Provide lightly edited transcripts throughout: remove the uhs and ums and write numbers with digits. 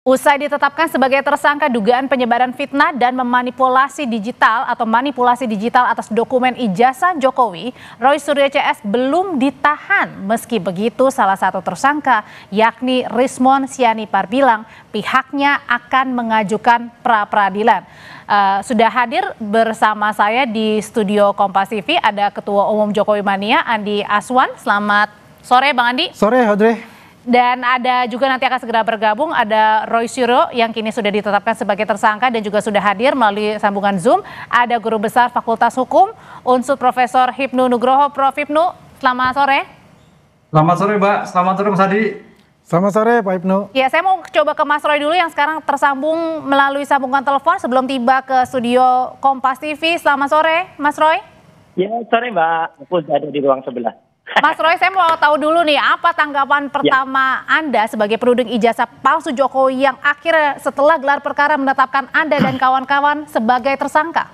Usai ditetapkan sebagai tersangka dugaan penyebaran fitnah dan memanipulasi digital atau manipulasi digital atas dokumen ijazah Jokowi, Roy Suryo CS belum ditahan. Meski begitu, salah satu tersangka yakni Rismon Sianipar bilang pihaknya akan mengajukan pra-peradilan. Sudah hadir bersama saya di studio Kompas TV ada Ketua Umum Jokowi Mania Andi Aswan. Selamat sore Bang Andi. Sore Audrey. Dan ada juga nanti akan segera bergabung ada Roy Suryo yang kini sudah ditetapkan sebagai tersangka dan juga sudah hadir melalui sambungan Zoom. Ada Guru Besar Fakultas Hukum Unsur Profesor Hipnu Nugroho. Prof. Hipnu, selamat sore. Selamat sore Mbak, selamat sore Mas Adi. Selamat sore Pak Hipnu. Ya, saya mau coba ke Mas Roy dulu yang sekarang tersambung melalui sambungan telepon sebelum tiba ke studio Kompas TV. Selamat sore Mas Roy. Ya sore Mbak, aku ada di ruang sebelah. Mas Roy, saya mau tahu dulu nih, apa tanggapan pertama Anda sebagai penuding ijazah palsu Jokowi yang akhirnya setelah gelar perkara menetapkan Anda dan kawan-kawan sebagai tersangka?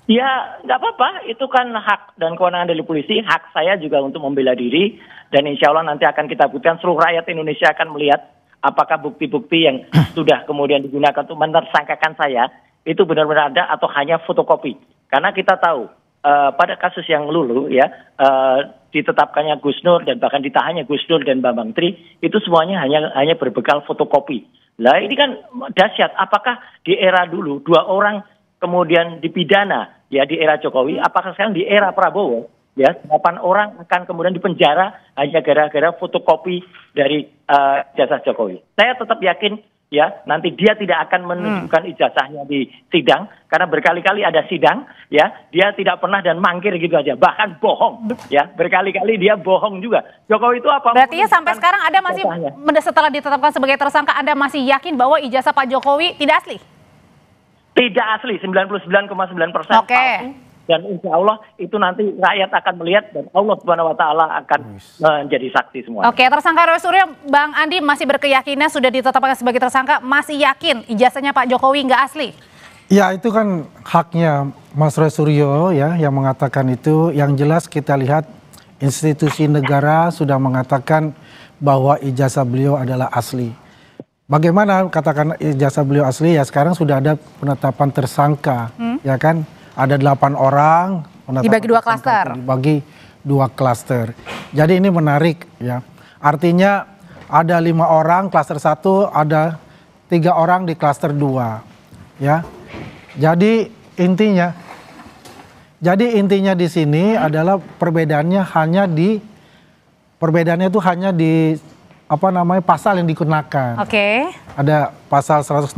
Ya nggak apa-apa, itu kan hak dan kewenangan dari polisi, hak saya juga untuk membela diri. Dan insya Allah nanti akan kita buktikan, seluruh rakyat Indonesia akan melihat apakah bukti-bukti yang sudah kemudian digunakan untuk menersangkakan saya, itu benar-benar ada atau hanya fotokopi. Karena kita tahu, pada kasus yang lulu ya, ditetapkannya Gus Nur dan bahkan ditahannya Gus Nur dan Bambang Tri, itu semuanya hanya berbekal fotokopi. Lah ini kan dahsyat, apakah di era dulu 2 orang kemudian dipidana ya di era Jokowi, apakah sekarang di era Prabowo ya 8 orang akan kemudian dipenjara hanya gara-gara fotokopi dari ijazah Jokowi. Saya tetap yakin ya nanti dia tidak akan menunjukkan ijazahnya di sidang karena berkali-kali ada sidang ya, dia tidak pernah dan mangkir gitu aja, bahkan bohong ya, berkali-kali dia bohong juga. Jokowi itu apa? Berarti ya sampai sekarang Anda masih setelah ditetapkan sebagai tersangka Anda masih yakin bahwa ijazah Pak Jokowi tidak asli? Tidak asli, 99,9% Oke. palsu. Dan insya Allah itu nanti rakyat akan melihat dan Allah Subhanahu Wa Taala akan menjadi saksi semua. Oke, tersangka Roy Suryo, Bang Andi masih berkeyakinan sudah ditetapkan sebagai tersangka, masih yakin ijazahnya Pak Jokowi nggak asli? Ya itu kan haknya Mas Roy Suryo ya yang mengatakan itu. Yang jelas kita lihat institusi negara sudah mengatakan bahwa ijazah beliau adalah asli. Bagaimana katakan ijazah beliau asli ya, sekarang sudah ada penetapan tersangka ya kan. Ada 8 orang. Dibagi 2 klaster. Dibagi 2 klaster. Jadi ini menarik ya. Artinya ada 5 orang klaster 1, ada 3 orang di klaster 2. Ya. Jadi intinya di sini adalah perbedaannya itu hanya di apa namanya pasal yang digunakan. Oke. Ada pasal 160,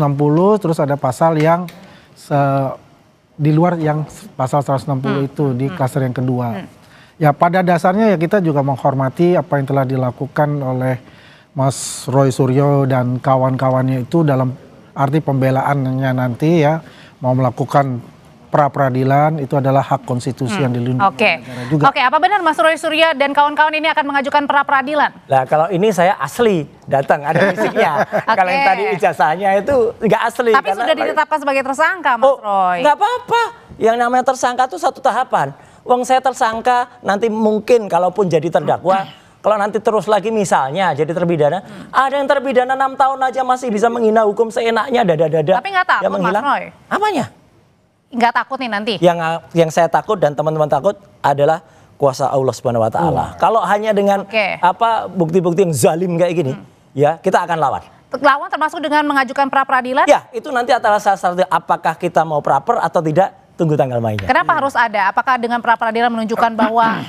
terus ada pasal yang di luar yang pasal 160 itu di klaster yang kedua. Ya pada dasarnya ya kita juga menghormati apa yang telah dilakukan oleh Mas Roy Suryo dan kawan-kawannya itu dalam arti pembelaannya nanti ya mau melakukan pra-peradilan itu adalah hak konstitusi yang dilindungi negara juga. Oke, apa benar Mas Roy Suryo dan kawan-kawan ini akan mengajukan pra-peradilan? Nah kalau ini saya asli datang ada fisiknya. Kalau yang tadi ijazahnya itu nggak asli. Tapi sudah ditetapkan sebagai tersangka Mas Roy. Nggak apa-apa. Yang namanya tersangka itu 1 tahapan. Wong saya tersangka nanti mungkin kalaupun jadi terdakwa. Kalau nanti terus lagi misalnya jadi terpidana, ada yang terpidana 6 tahun aja masih bisa menghina hukum seenaknya dada-dada. Tapi nggak takut Mas Roy? Apanya? Nggak takut nih nanti? Yang saya takut dan teman-teman takut adalah kuasa Allah Subhanahu Wa Taala. Kalau hanya dengan bukti-bukti yang zalim kayak gini, ya kita akan lawan. Lawan termasuk dengan mengajukan pra-peradilan? Ya itu nanti antara salah satu apakah kita mau pra-per atau tidak, tunggu tanggal mainnya. Kenapa harus ada? Apakah dengan pra-peradilan menunjukkan bahwa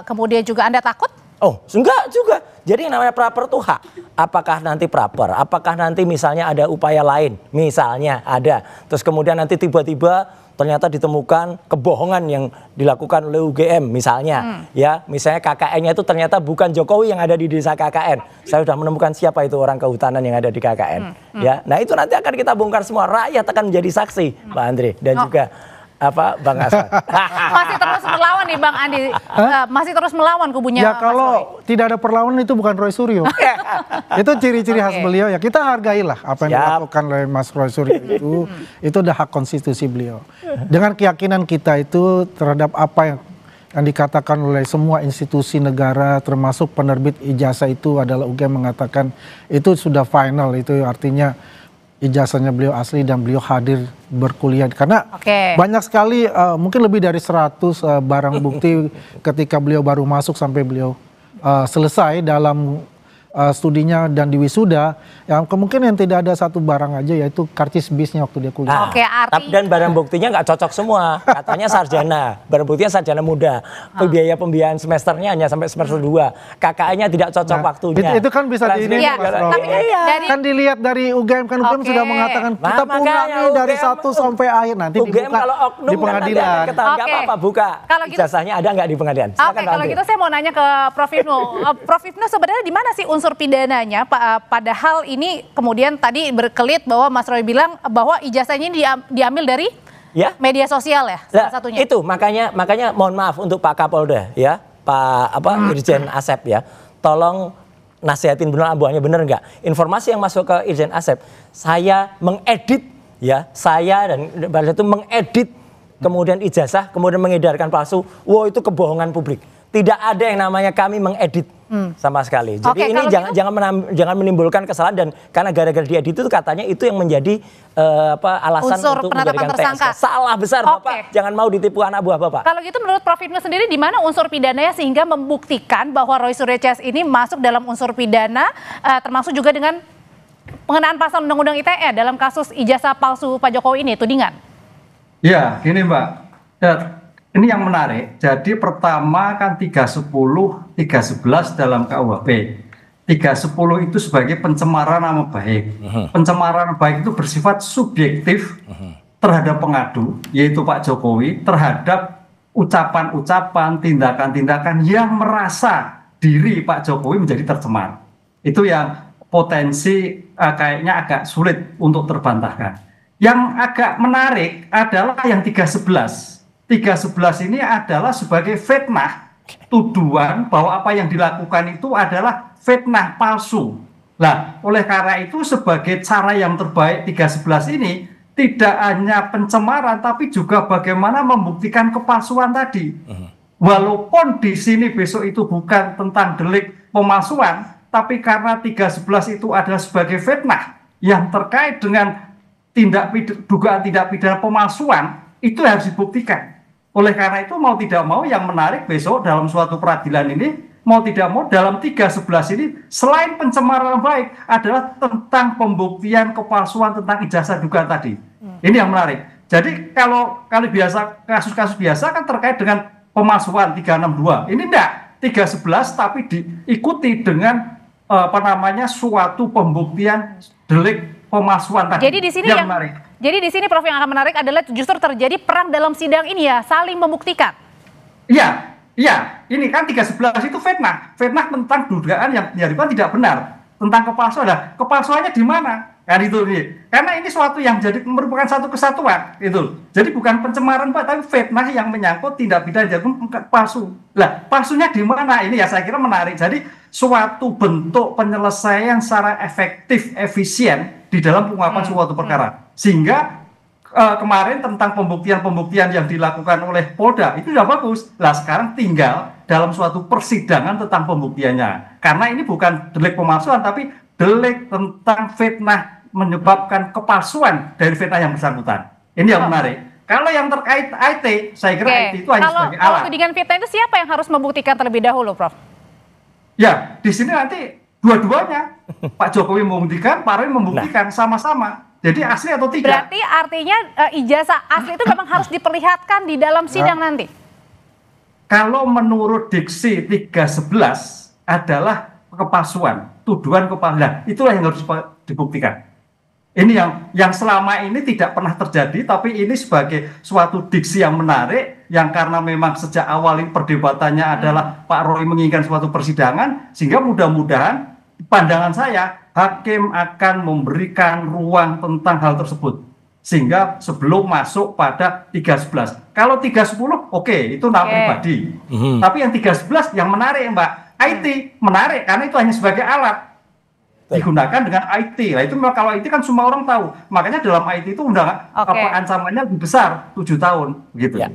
kemudian juga Anda takut? Oh enggak juga. Jadi yang namanya pra-per itu hak. Apakah nanti pra-per, apakah nanti misalnya ada upaya lain, misalnya ada. Terus kemudian nanti tiba-tiba ternyata ditemukan kebohongan yang dilakukan oleh UGM misalnya. Ya misalnya KKN-nya itu ternyata bukan Jokowi yang ada di desa KKN. Saya sudah menemukan siapa itu orang kehutanan yang ada di KKN. Ya, nah itu nanti akan kita bongkar semua. Rakyat akan menjadi saksi, Pak Andre dan juga Bang Aswan. Masih terus melawan nih Bang Andi, masih terus melawan kubunya. Ya kalau tidak ada perlawanan itu bukan Roy Suryo. Itu ciri-ciri khas beliau ya. Kita hargailah apa yang dilakukan oleh Mas Roy Suryo itu udah hak konstitusi beliau. Dengan keyakinan kita itu terhadap apa yang yang dikatakan oleh semua institusi negara termasuk penerbit ijazah itu adalah UGM mengatakan itu sudah final, itu artinya ijazahnya beliau asli dan beliau hadir berkuliah karena banyak sekali mungkin lebih dari 100 barang bukti ketika beliau baru masuk sampai beliau selesai dalam studinya dan di wisuda, yang kemungkinan tidak ada satu barang aja yaitu karcis bisnya waktu dia kuliah. Dan barang buktinya nggak cocok semua, katanya sarjana, barang buktinya sarjana muda, biaya pembiayaan semesternya hanya sampai semester 2, KKN-nya tidak cocok waktunya. Itu kan bisa kan dilihat dari UGM, kan UGM sudah mengatakan kita punya dari 1 sampai akhir, nanti UGM dibuka kalau oknum di pengadilan. Nggak apa-apa buka ijazahnya ada nggak di pengadilan. Kalau gitu saya mau nanya ke Prof Hipnu. Prof Hipnu, sebenarnya di mana sih unsur pidananya, padahal ini kemudian tadi berkelit bahwa Mas Roy bilang bahwa ijazahnya ini diambil dari media sosial ya, salah satunya. Itu makanya mohon maaf untuk Pak Kapolda ya, Pak Irjen Asep ya, tolong nasihatin benar abuahnya bener nggak? Informasi yang masuk ke Irjen Asep, saya mengedit ya, saya dan pada itu mengedit kemudian ijazah, kemudian mengedarkan palsu. Wow, itu kebohongan publik. Tidak ada yang namanya kami mengedit sama sekali. Jadi ini jangan menimbulkan kesalahan, dan karena gara-gara diedit itu katanya itu yang menjadi alasan untuk menjadikan tersangka. Salah besar Bapak, jangan mau ditipu anak buah Bapak. Kalau gitu menurut Prof Hipnu sendiri di mana unsur pidananya sehingga membuktikan bahwa Roy Suryo CS ini masuk dalam unsur pidana, termasuk juga dengan pengenaan pasal Undang-Undang ITE dalam kasus ijazah palsu Pak Jokowi ini, tudingan? Ya, gini Mbak. Ini yang menarik. Jadi pertama kan 310, 311 dalam KUHP. 310 itu sebagai pencemaran nama baik. Pencemaran nama baik itu bersifat subjektif terhadap pengadu, yaitu Pak Jokowi, terhadap ucapan-ucapan, tindakan-tindakan yang merasa diri Pak Jokowi menjadi tercemar. Itu yang potensi kayaknya agak sulit untuk terbantahkan. Yang agak menarik adalah yang 311. 311 ini adalah sebagai fitnah, tuduhan bahwa apa yang dilakukan itu adalah fitnah palsu. Nah, oleh karena itu sebagai cara yang terbaik 311 ini tidak hanya pencemaran tapi juga bagaimana membuktikan kepalsuan tadi. Walaupun di sini besok itu bukan tentang delik pemalsuan, tapi karena 311 itu adalah sebagai fitnah yang terkait dengan dugaan tindak pidana pemalsuan, itu harus dibuktikan. Oleh karena itu mau tidak mau yang menarik besok dalam suatu peradilan ini, mau tidak mau dalam 311 ini selain pencemaran baik adalah tentang pembuktian kepalsuan tentang ijazah dugaan tadi. Ini yang menarik. Jadi kalau biasa kasus-kasus biasa kan terkait dengan pemalsuan 362. Ini enggak 311 tapi diikuti dengan suatu pembuktian delik pemalsuan tadi. Jadi di sini Jadi di sini Prof yang akan menarik adalah justru terjadi perang dalam sidang ini ya, saling membuktikan. Iya, ini kan 311 itu fitnah tentang dugaan yang diharapkan tidak benar, tentang kepalsuan. Nah, kepalsuannya di mana? Kan itu nih. Karena ini suatu yang jadi merupakan satu kesatuan itu. Jadi bukan pencemaran Pak, tapi fitnah yang menyangkut tindak pidana jagung palsu. Lah, palsunya di mana? Ini ya saya kira menarik. Jadi suatu bentuk penyelesaian secara efektif, efisien di dalam pengungkapan suatu perkara. Sehingga kemarin tentang pembuktian yang dilakukan oleh Polda itu sudah bagus. Lah sekarang tinggal dalam suatu persidangan tentang pembuktiannya. Karena ini bukan delik pemalsuan tapi delik tentang fitnah menyebabkan kepalsuan dari fitnah yang bersangkutan. Ini yang menarik. Kalau yang terkait IT, saya kira IT itu hanya sebagai alat. Kalau tudingan fitnah itu siapa yang harus membuktikan terlebih dahulu, Prof? Ya, di sini nanti dua-duanya. Pak Jokowi membuktikan, Pak Roy membuktikan sama-sama. Jadi asli atau tidak? Berarti artinya ijazah asli itu memang harus diperlihatkan di dalam sidang nanti? Kalau menurut diksi 311 adalah kepalsuan, tuduhan kepalsuan. Itulah yang harus dibuktikan. Ini yang selama ini tidak pernah terjadi, tapi ini sebagai suatu diksi yang menarik, yang karena memang sejak awal perdebatannya adalah Pak Roy menginginkan suatu persidangan, sehingga mudah-mudahan pandangan saya, hakim akan memberikan ruang tentang hal tersebut. Sehingga sebelum masuk pada 311. Kalau 310, oke, itu nama pribadi. Tapi yang 311 yang menarik Mbak, IT menarik karena itu hanya sebagai alat. digunakan dengan IT. Nah itu kalau IT kan semua orang tahu. Makanya dalam IT itu ancamannya lebih besar 7 tahun gitu. Ya.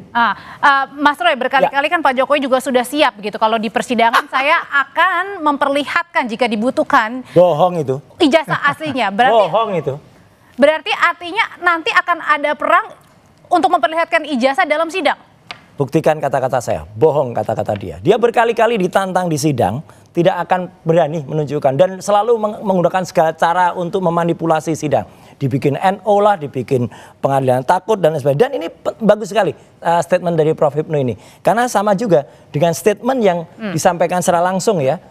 Mas Roy, berkali-kali kan Pak Jokowi juga sudah siap gitu. Kalau di persidangan saya akan memperlihatkan jika dibutuhkan. Bohong itu. Ijazah aslinya. Bohong itu. Berarti artinya nanti akan ada perang untuk memperlihatkan ijazah dalam sidang. Buktikan kata-kata saya, bohong kata-kata dia. Dia berkali-kali ditantang di sidang, tidak akan berani menunjukkan dan selalu menggunakan segala cara untuk memanipulasi sidang. Dibikin NO lah, dibikin pengadilan takut dan sebagainya. Dan ini bagus sekali statement dari Prof. Hipnu ini. Karena sama juga dengan statement yang disampaikan secara langsung ya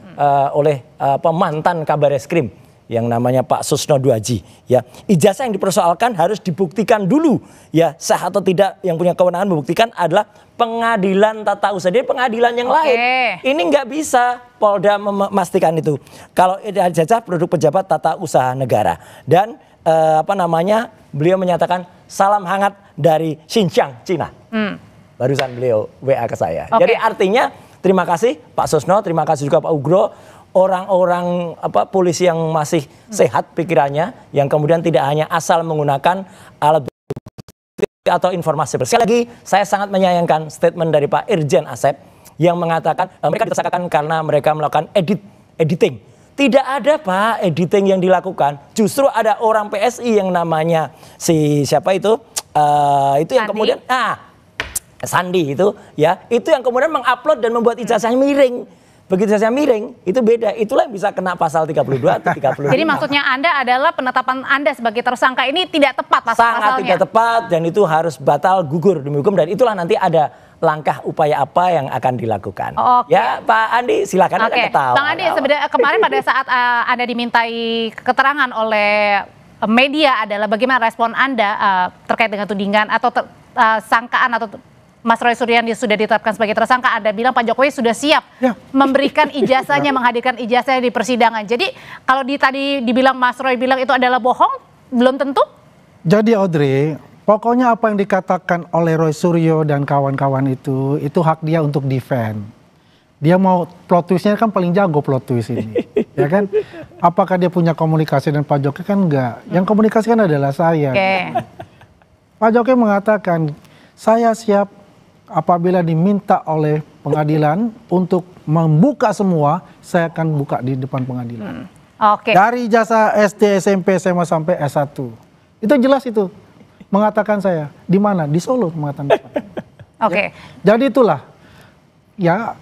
oleh mantan Kabar Eskrim yang namanya Pak Susno Duaji, ya. Ijazah yang dipersoalkan harus dibuktikan dulu, ya, sah atau tidak. Yang punya kewenangan membuktikan adalah pengadilan tata usaha, jadi pengadilan yang lain. Ini nggak bisa Polda memastikan itu. Kalau ijazah produk pejabat tata usaha negara. Dan beliau menyatakan salam hangat dari Xinjiang, Cina. Barusan beliau WA ke saya. Jadi artinya terima kasih Pak Susno, terima kasih juga Pak Ugro. Orang-orang polisi yang masih sehat pikirannya, yang kemudian tidak hanya asal menggunakan alat bukti atau informasi. Sekali lagi saya sangat menyayangkan statement dari Pak Irjen Asep yang mengatakan mereka ditersangkakan karena mereka melakukan editing. Tidak ada Pak editing yang dilakukan. Justru ada orang PSI yang namanya siapa itu yang kemudian Sandi itu ya, itu yang kemudian mengupload dan membuat ijazahnya miring. Begitu saya miring, itu beda. Itulah yang bisa kena pasal 32 atau 35. Jadi maksudnya Anda adalah penetapan Anda sebagai tersangka ini tidak tepat pasalnya? Sangat tidak tepat dan itu harus batal gugur demi hukum. Dan itulah nanti ada langkah upaya apa yang akan dilakukan. Ya Pak Andi silakan ketawa. Bang Andi, sebenarnya kemarin pada saat Anda dimintai keterangan oleh media adalah bagaimana respon Anda terkait dengan tudingan atau sangkaan atau Mas Roy Suryo sudah ditetapkan sebagai tersangka, Anda bilang Pak Jokowi sudah siap memberikan ijazahnya, menghadirkan ijazahnya di persidangan. Jadi kalau tadi dibilang Mas Roy bilang itu adalah bohong, belum tentu? Jadi Audrey, pokoknya apa yang dikatakan oleh Roy Suryo dan kawan-kawan itu hak dia untuk defend. Dia mau plot twistnya kan paling jago plot twist ini, ya kan? Apakah dia punya komunikasi dengan Pak Jokowi? Kan enggak. Yang komunikasi kan adalah saya. Pak Jokowi mengatakan, saya siap apabila diminta oleh pengadilan untuk membuka semua, saya akan buka di depan pengadilan. Dari jasa SD, SMP, SMA sampai S1. Itu jelas itu. Mengatakan saya. Di mana? Di Solo mengatakan. Jadi itulah. Ya,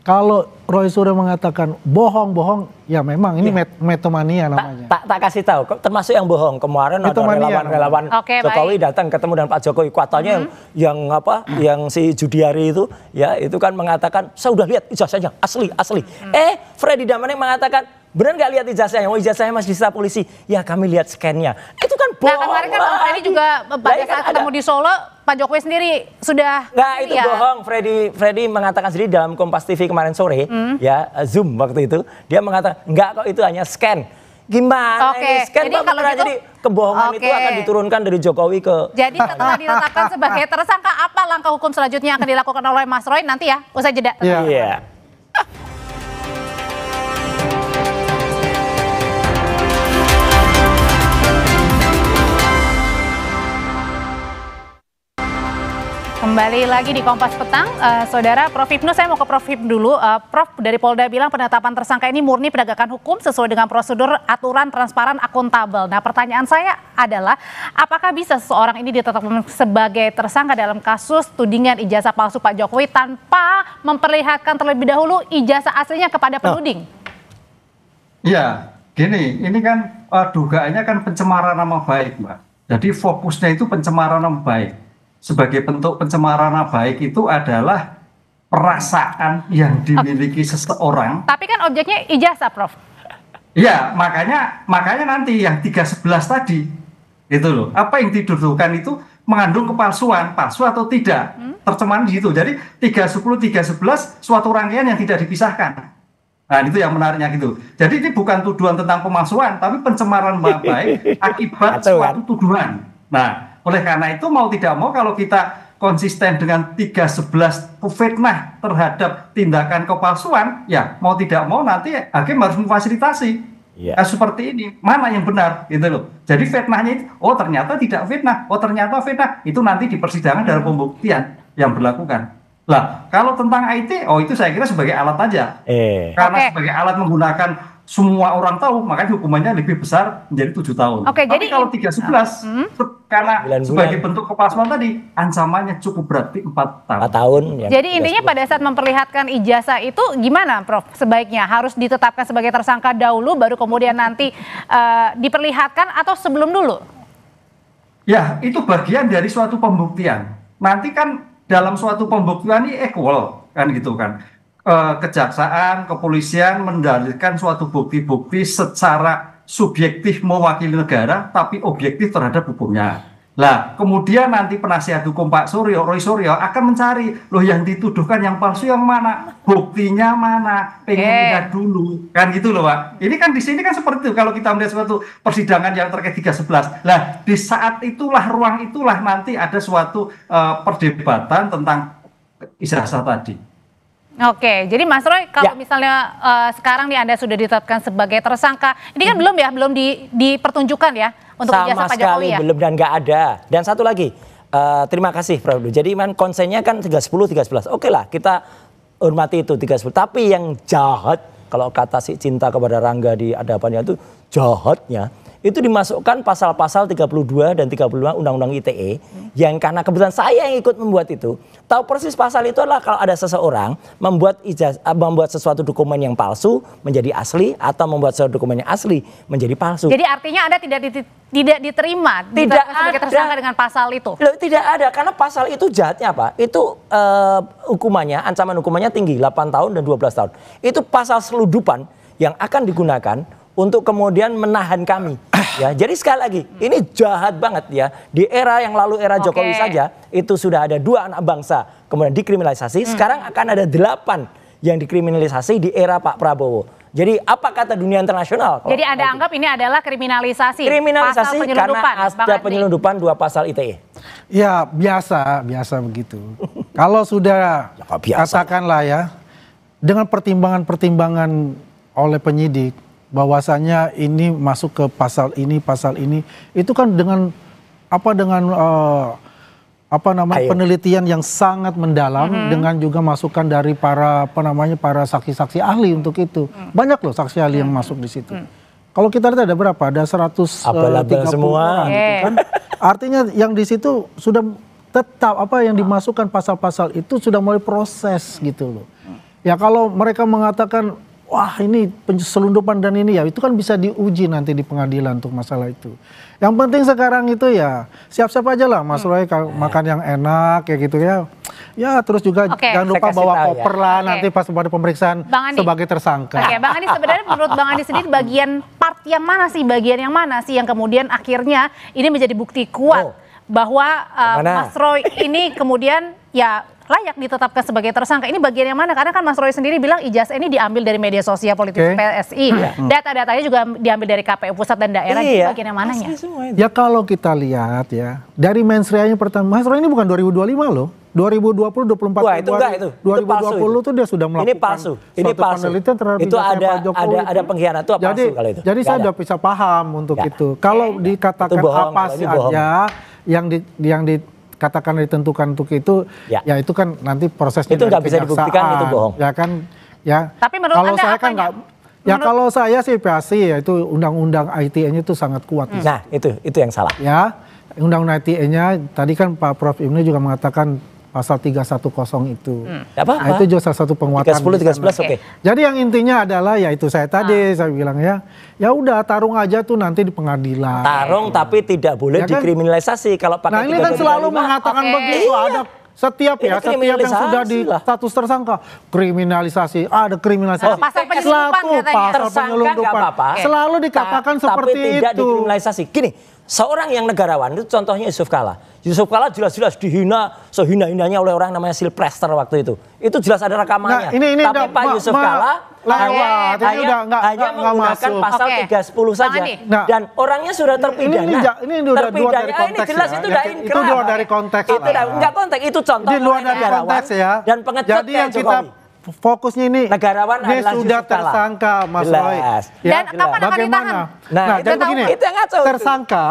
kalau Roy Suryo mengatakan bohong-bohong, ya memang ini metomania namanya. Tak kasih tahu, termasuk yang bohong. Kemarin ada relawan Jokowi datang ketemu dengan Pak Jokowi. Katanya yang si Judiari itu, ya itu kan mengatakan, saya udah lihat ijazahnya asli. Freddy Damanik mengatakan, benar nggak lihat ijazahnya? Oh ijazahnya masih disita polisi. Ya kami lihat scan-nya. Itu kan bohong. Nah kemarin kan Bang Freddy juga pada saat ketemu di Solo, Pak Jokowi sendiri sudah. Nggak, itu bohong. Freddy mengatakan sendiri dalam Kompas TV kemarin sore, ya Zoom waktu itu, dia mengatakan enggak kok itu hanya scan. Gimana ini scan? Jadi kalau gitu, jadi kebohongan itu akan diturunkan dari Jokowi ke. Jadi setelah ditetapkan sebagai tersangka, apa langkah hukum selanjutnya yang akan dilakukan oleh Mas Roy nanti ya? Usai jeda. Iya. Kembali lagi di Kompas Petang, Saudara Prof. Hipnu, saya mau ke Prof. Hipnu dulu. Prof, dari Polda bilang penetapan tersangka ini murni penegakan hukum sesuai dengan prosedur, aturan, transparan, akuntabel. Nah pertanyaan saya adalah, apakah bisa seseorang ini ditetapkan sebagai tersangka dalam kasus tudingan ijazah palsu Pak Jokowi tanpa memperlihatkan terlebih dahulu ijazah aslinya kepada penuding? Iya, gini, ini kan dugaannya kan pencemaran nama baik, Mbak. Jadi fokusnya itu pencemaran nama baik. Sebagai bentuk pencemaran nama baik itu adalah perasaan yang dimiliki seseorang. Tapi kan objeknya ijazah, Prof. Iya, makanya nanti yang 311 tadi, itu loh. Apa yang dituduhkan itu mengandung kepalsuan, palsu atau tidak, tercemaran di situ. Jadi 310, 311 suatu rangkaian yang tidak dipisahkan. Nah itu yang menariknya gitu. Jadi ini bukan tuduhan tentang pemalsuan, tapi pencemaran nama baik akibat suatu tuduhan. Nah, oleh karena itu mau tidak mau kalau kita konsisten dengan 311 fitnah terhadap tindakan kepalsuan, ya mau tidak mau nanti hakim harus memfasilitasi. Iya. Nah, seperti ini, mana yang benar gitu loh. Jadi fitnahnya itu, oh ternyata tidak fitnah, oh ternyata fitnah. Itu nanti di persidangan dalam pembuktian yang berlakukan. Lah, kalau tentang IT, oh itu saya kira sebagai alat aja. Karena sebagai alat menggunakan semua orang tahu, makanya hukumannya lebih besar menjadi 7 tahun. Oke, Tapi jadi kalau 311, karena 9 bulan. sebagai bentuk kepalsuan tadi, ancamannya cukup berat, 4 tahun. 4 tahun. Ya, Jadi intinya pada saat memperlihatkan ijazah itu gimana, Prof? Sebaiknya harus ditetapkan sebagai tersangka dahulu, baru kemudian nanti diperlihatkan atau sebelum dulu? Ya, itu bagian dari suatu pembuktian. Nanti kan dalam suatu pembuktian ini equal, kan gitu kan. Kejaksaan, kepolisian mendalilkan suatu bukti-bukti secara subjektif mewakili negara, tapi objektif terhadap hukumnya. Lah, kemudian nanti penasihat hukum Pak Roy Suryo akan mencari, loh yang dituduhkan yang palsu yang mana, buktinya mana, pengen lihat dulu, kan gitu loh Pak. Ini kan di sini kan seperti itu kalau kita melihat suatu persidangan yang terkait 311. Lah, di saat itulah ruang itulah nanti ada suatu perdebatan tentang ijazah tadi. Oke, jadi Mas Roy, kalau misalnya sekarang nih Anda sudah ditetapkan sebagai tersangka, ini kan belum dipertunjukkan ya untuk ijazah Pak Jokowi ya? Sama sekali belum dan nggak ada. Dan satu lagi, terima kasih Prof. Jadi konsennya kan 310, 311. Oke lah, kita hormati itu 310. Tapi yang jahat, kalau kata si Cinta kepada Rangga di hadapannya itu jahatnya, itu dimasukkan pasal-pasal 32 dan 35 Undang-Undang ITE yang karena kebetulan saya yang ikut membuat itu, tahu persis pasal itu adalah kalau ada seseorang membuat sesuatu dokumen yang palsu menjadi asli atau membuat sesuatu dokumen yang asli menjadi palsu. Jadi artinya Anda tidak diterima sebagai tersangka dengan pasal itu? Loh, tidak ada, karena pasal itu jahatnya apa? Itu hukumannya, ancaman hukumannya tinggi, 8 tahun dan 12 tahun. Itu pasal seludupan yang akan digunakan untuk kemudian menahan kami. Ya, jadi sekali lagi, ini jahat banget ya. Di era yang lalu, era Jokowi saja, itu sudah ada 2 anak bangsa kemudian dikriminalisasi. Sekarang akan ada 8 yang dikriminalisasi di era Pak Prabowo. Jadi apa kata dunia internasional? Jadi Anda anggap ini adalah kriminalisasi? Kriminalisasi pasal karena ada penyelundupan 2 pasal ITE. Ya biasa begitu. Kalau sudah katakanlah ya, dengan pertimbangan-pertimbangan oleh penyidik, bahwasanya ini masuk ke pasal ini, itu kan dengan penelitian yang sangat mendalam, dengan juga masukan dari para saksi-saksi ahli untuk itu. Banyak loh saksi ahli yang masuk di situ. Kalau kita lihat ada berapa? Ada 130 semua. orang gitu kan. Artinya yang di situ sudah tetap yang dimasukkan pasal-pasal itu sudah mulai proses gitu loh. Ya kalau mereka mengatakan wah ini selundupan dan ini ya, itu kan bisa diuji nanti di pengadilan untuk masalah itu. Yang penting sekarang itu ya siap-siap aja lah Mas Roy, makan yang enak kayak gitu ya. Ya terus juga jangan lupa bawa koper lah nanti pas pada pemeriksaan sebagai tersangka. Oke, Bang Andi, sebenarnya menurut Bang Andi sendiri bagian yang mana sih yang kemudian akhirnya ini menjadi bukti kuat bahwa Mas Roy ini kemudian ya layak ditetapkan sebagai tersangka. Ini bagian yang mana? Karena kan Mas Roy sendiri bilang ijazah ini diambil dari media sosial politik PSI. Data-datanya juga diambil dari KPU pusat dan daerah. Bagian yang mananya? Ya kalau kita lihat ya, dari mensreanya pertama, Mas Roy ini bukan 2025 loh. 2020, 24 Wah, itu enggak, itu 2020 itu dia sudah melakukan ini palsu. penelitian terhadap itu Pak Jokowi. ada pengkhianat itu palsu kalau itu. Jadi saya udah bisa paham untuk itu. Kalau dikatakan apa saja yang dikatakan ditentukan untuk itu, ya itu kan nanti prosesnya itu nggak bisa dibuktikan itu bohong. Ya kan, ya. Tapi menurut kalau Anda saya kan nggak. Ya kalau saya sih pasti ya itu undang-undang ITE-nya itu sangat kuat. Nah itu yang salah. Ya, undang-undang ITE-nya tadi kan Pak Prof Ibnu juga mengatakan pasal 310 itu. Nah, itu juga salah satu penguatan. 310, 311 oke. Jadi yang intinya adalah ya itu saya tadi saya bilang ya udah tarung aja tuh nanti di pengadilan. Tarung tapi tidak boleh dikriminalisasi kalau pakai. Nah ini kan selalu mengatakan begitu ada setiap yang sudah di status tersangka kriminalisasi, ada kriminalisasi. Pasal penyelundupan pasal penyelundupan selalu dikatakan seperti tapi tidak itu. Dikriminalisasi. Gini, seorang yang negarawan itu contohnya Yusuf Kalla. Yusuf Kalla jelas-jelas dihina sehina-hinanya oleh orang namanya Silprester waktu itu. Itu jelas ada rekamannya. Nah, ini tapi Pak Yusuf Kalla hanya menggunakan pasal 310 saja. Dan orangnya sudah terpidana. Ini udah luar dari konteks. Ini jelas itu udah inkrah. Itu luar dari konteks. Itu enggak konteks, itu contoh di luar dari konteks ya. Dan pengecut jadi yang kita fokusnya ini Negarawan adalah sudah Yusuf Kala. tersangka, Mas Jelas. Roy. Dan kapan akan bagaimana? ditahan? Nah, Nah, itu jadi tahu, begini, itu yang ngaco. tersangka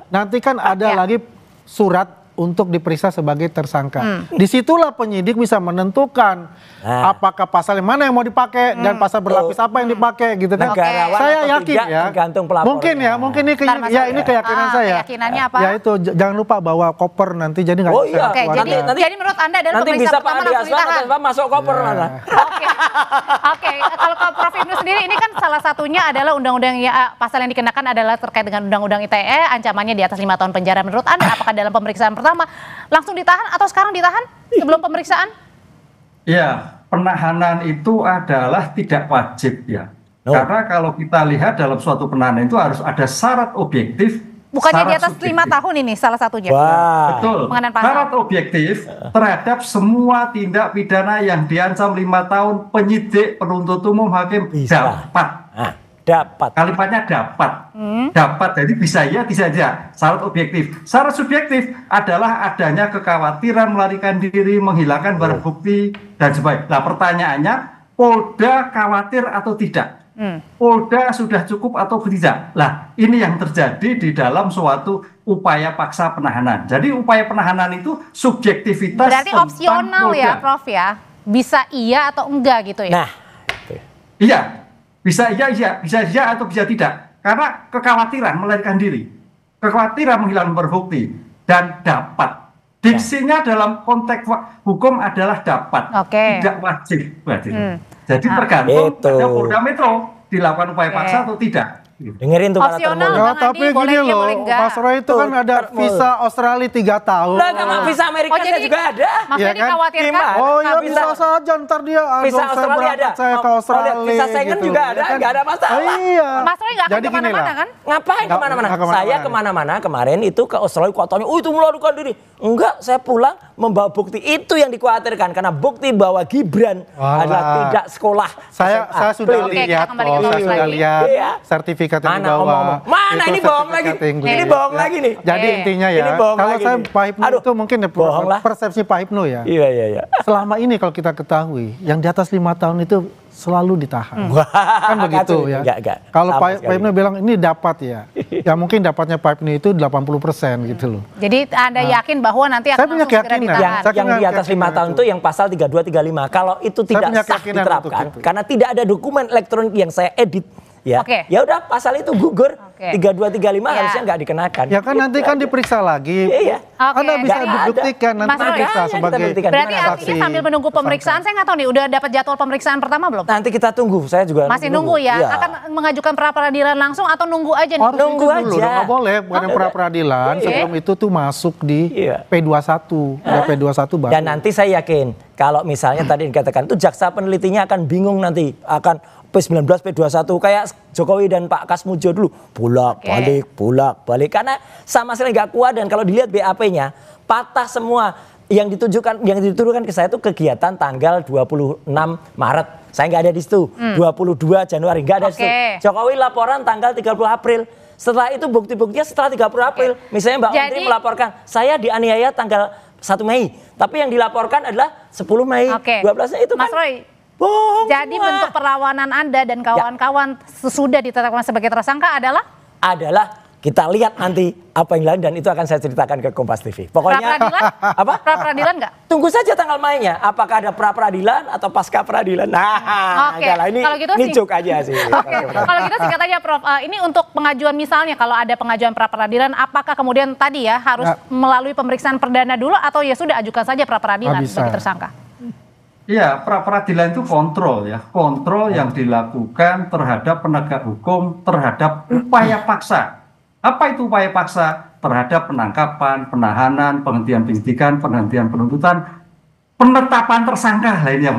nanti kan ada Ya. lagi surat untuk diperiksa sebagai tersangka. Disitulah penyidik bisa menentukan apakah pasal yang mana yang mau dipakai dan pasal berlapis apa yang dipakai gitu kan. Negarawan Saya atau yakin tidak ya. tergantung pelapornya. Mungkin ini Bentar, Mas Roy. ini keyakinan saya. Keyakinannya apa? Ya itu jangan lupa bawa koper nanti jadi nggak Oh bisa iya. Oke, keluar. jadi menurut Anda adalah Nanti pemeriksaan bisa Pak pertama Andi langsung Asman ditahan? atau masuk koper mana? Oke, kalau Prof Ibnu sendiri ini kan salah satunya adalah undang-undang pasal yang dikenakan adalah terkait dengan undang-undang ITE, ancamannya di atas 5 tahun penjara. Menurut Anda apakah dalam pemeriksaan pertama langsung ditahan atau sekarang ditahan sebelum pemeriksaan? Ya, penahanan itu adalah tidak wajib ya. Oh. Karena kalau kita lihat dalam suatu penahanan itu harus ada syarat objektif. Bukannya di syarat atas 5 subjektif. tahun ini salah satunya. Wah. Betul. Pengenaan pasal. Syarat objektif terhadap semua tindak pidana yang diancam 5 tahun penyidik, penuntut umum, hakim Bisa. dapat. Nah, dapat. Kalimatnya dapat. Dapat. Jadi bisa ya, bisa aja. Syarat objektif. Syarat subjektif adalah adanya kekhawatiran melarikan diri, menghilangkan barang bukti dan sebagainya. Nah, pertanyaannya, Polda khawatir atau tidak? Polda sudah cukup atau tidak? Lah, ini yang terjadi di dalam suatu upaya paksa penahanan. Jadi upaya penahanan itu subjektivitas Berarti tentang opsional ya, Polda. Prof ya? Bisa iya atau enggak gitu ya? Nah, Iya, bisa iya, bisa iya atau bisa tidak. Karena kekhawatiran melarikan diri, kekhawatiran menghilangkan barang bukti, dan dapat. Diksinya dalam konteks hukum adalah dapat, Oke. tidak wajib. Jadi tergantung Itu. pada Polda Metro dilakukan upaya Oke. paksa atau tidak. dengerin tuh para Opsional. termul. Ya, Bang tapi Andi, boleh gini iya, loh, boleh enggak? Mas Roy itu kan Tuh, ada termul. visa Australia 3 tahun. Lah, sama visa Amerika Oh, saya jadi juga ada. maksudnya Iya kan? dikhawatirkan? Gimana? Oh ya Visa- bisa saja ntar dia Visa saya Australia berangkat, ada. saya ke Oh, Australia lihat, visa Schengen gitu. juga Ya ada, kan? nggak ada masalah. Oh, iya. Mas Roy nggak akan Jadi gini kemana-mana lah. kan? Ngapain Nggak- kemana-mana? nggak kemana-mana. Saya kemana-mana kemarin itu ke Australia katanya, oh itu melarikan diri. Enggak, saya pulang membawa bukti. Itu yang dikhawatirkan karena bukti bahwa Gibran Walah. adalah tidak sekolah. Saya SMA. sudah Oke, lihat, kita kembali ke saya topik sudah lagi. lihat Iya. sertifikat yang Mana dibawa. omong-omong? Mana Itu ini bohong lagi? sertifikat Inggris. Ini bohong lagi nih. Jadi Oke. intinya ya, Ini bohong kalau lagi saya nih. Pak Hipnu Aduh, itu mungkin ya, bohong lah. persepsi Pak Hipnu ya. Iya, iya, iya. Selama ini kalau kita ketahui, yang di atas 5 tahun itu selalu ditahan. Wah, Kan begitu kacau. ya. Enggak. Kalau Sama Pak sekali. Hipnu bilang ini dapat ya. Ya mungkin dapatnya Pak Hipnu itu 80% gitu loh. Jadi Anda yakin bahwa nanti Saya akan punya langsung segera keyakinan. ditahan? Saya yang punya di atas 5 keyakinan tahun itu. itu yang pasal 32 35. Kalau itu tidak punya sah keyakinan diterapkan untuk itu. karena tidak ada dokumen elektronik yang saya edit ya. Oke. Ya udah pasal itu gugur. Oke. 32 35 Ya. harusnya nggak dikenakan. Ya kan nanti kan diperiksa lagi. Iya. Oke. Anda bisa Nggak ada. dibuktikan nanti Mas Roy. diperiksa Makanya kita sebagai buktikan. Berarti Gimana artinya saksi, sambil menunggu pemeriksaan, saya nggak tahu nih, udah dapat jadwal pemeriksaan pertama belum? Nanti kita tunggu. Saya juga Masih nunggu ya? Iya. Akan mengajukan pra peradilan langsung atau nunggu aja nih? Harus Nunggu itu dulu, aja. nggak boleh, bukan yang pra peradilan. Oke. Sebelum itu tuh masuk di Iya. P21, udah P21 baru. Dan nanti saya yakin kalau misalnya tadi dikatakan itu jaksa penelitinya akan bingung nanti akan P19 P21 kayak Jokowi dan Pak Kasmujo dulu bolak balik karena sama sekali nggak kuat. Dan kalau dilihat BAP-nya patah semua. Yang dituduhkan ke saya itu kegiatan tanggal 26 Maret. Saya nggak ada di situ. 22 Januari nggak ada di situ. Oke. Jokowi laporan tanggal 30 April. Setelah itu bukti-buktinya setelah 30 April. Misalnya Mbak Menteri Jadi- melaporkan saya dianiaya tanggal 1 Mei. Tapi yang dilaporkan adalah 10 Mei. Oke. 12-nya itu Mas kan Roy, bohong jadi semua. bentuk perlawanan Anda dan kawan-kawan sesudah ditetapkan sebagai tersangka adalah Adalah kita lihat nanti apa yang lain dan itu akan saya ceritakan ke Kompas TV. Pokoknya pra-peradilan? apa? Pra-peradilan nggak? Tunggu saja tanggal mainnya. Apakah ada pra peradilan atau pasca peradilan? Nah, Oke, enggak lah, ini kalau gitu sih- joke aja sih. Oke, kalau gitu singkat aja Prof. Ini untuk pengajuan misalnya kalau ada pengajuan pra peradilan, apakah kemudian tadi ya harus melalui pemeriksaan perdana dulu atau ya sudah ajukan saja pra peradilan Bisa. sebagai tersangka? Iya, pra peradilan itu kontrol ya, kontrol yang dilakukan terhadap penegak hukum terhadap upaya paksa. Apa itu upaya paksa? Terhadap penangkapan, penahanan, penghentian penyidikan, penghentian penuntutan, penetapan tersangka lainnya,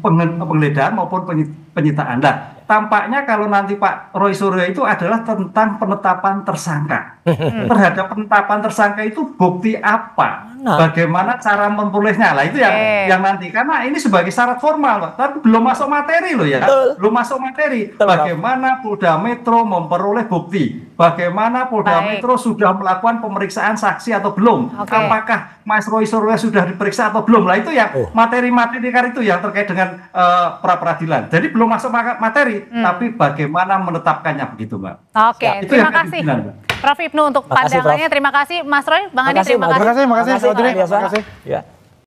penggeledahan maupun penyitaan. Nah, tampaknya kalau nanti Pak Roy Suryo itu adalah tentang penetapan tersangka. Terhadap penetapan tersangka itu bukti apa bagaimana cara memperolehnya. Lah itu yang nanti, karena ini sebagai syarat formal, Pak. Tapi belum masuk materi loh ya. Belum masuk materi. Bagaimana Polda Metro memperoleh bukti? Bagaimana Polda Metro sudah melakukan pemeriksaan saksi atau belum? Apakah Mas Roy Suryo sudah diperiksa atau belum? Lah itu yang materi-materi itu yang terkait dengan pra peradilan. Jadi belum masuk materi, tapi bagaimana menetapkannya begitu, Mbak. Oke, terima kasih Prof. Ibnu untuk pandangannya. Terima kasih Mas Roy, Bang Andi, terima kasih. Terima kasih, Audrey. Terima kasih. Ya.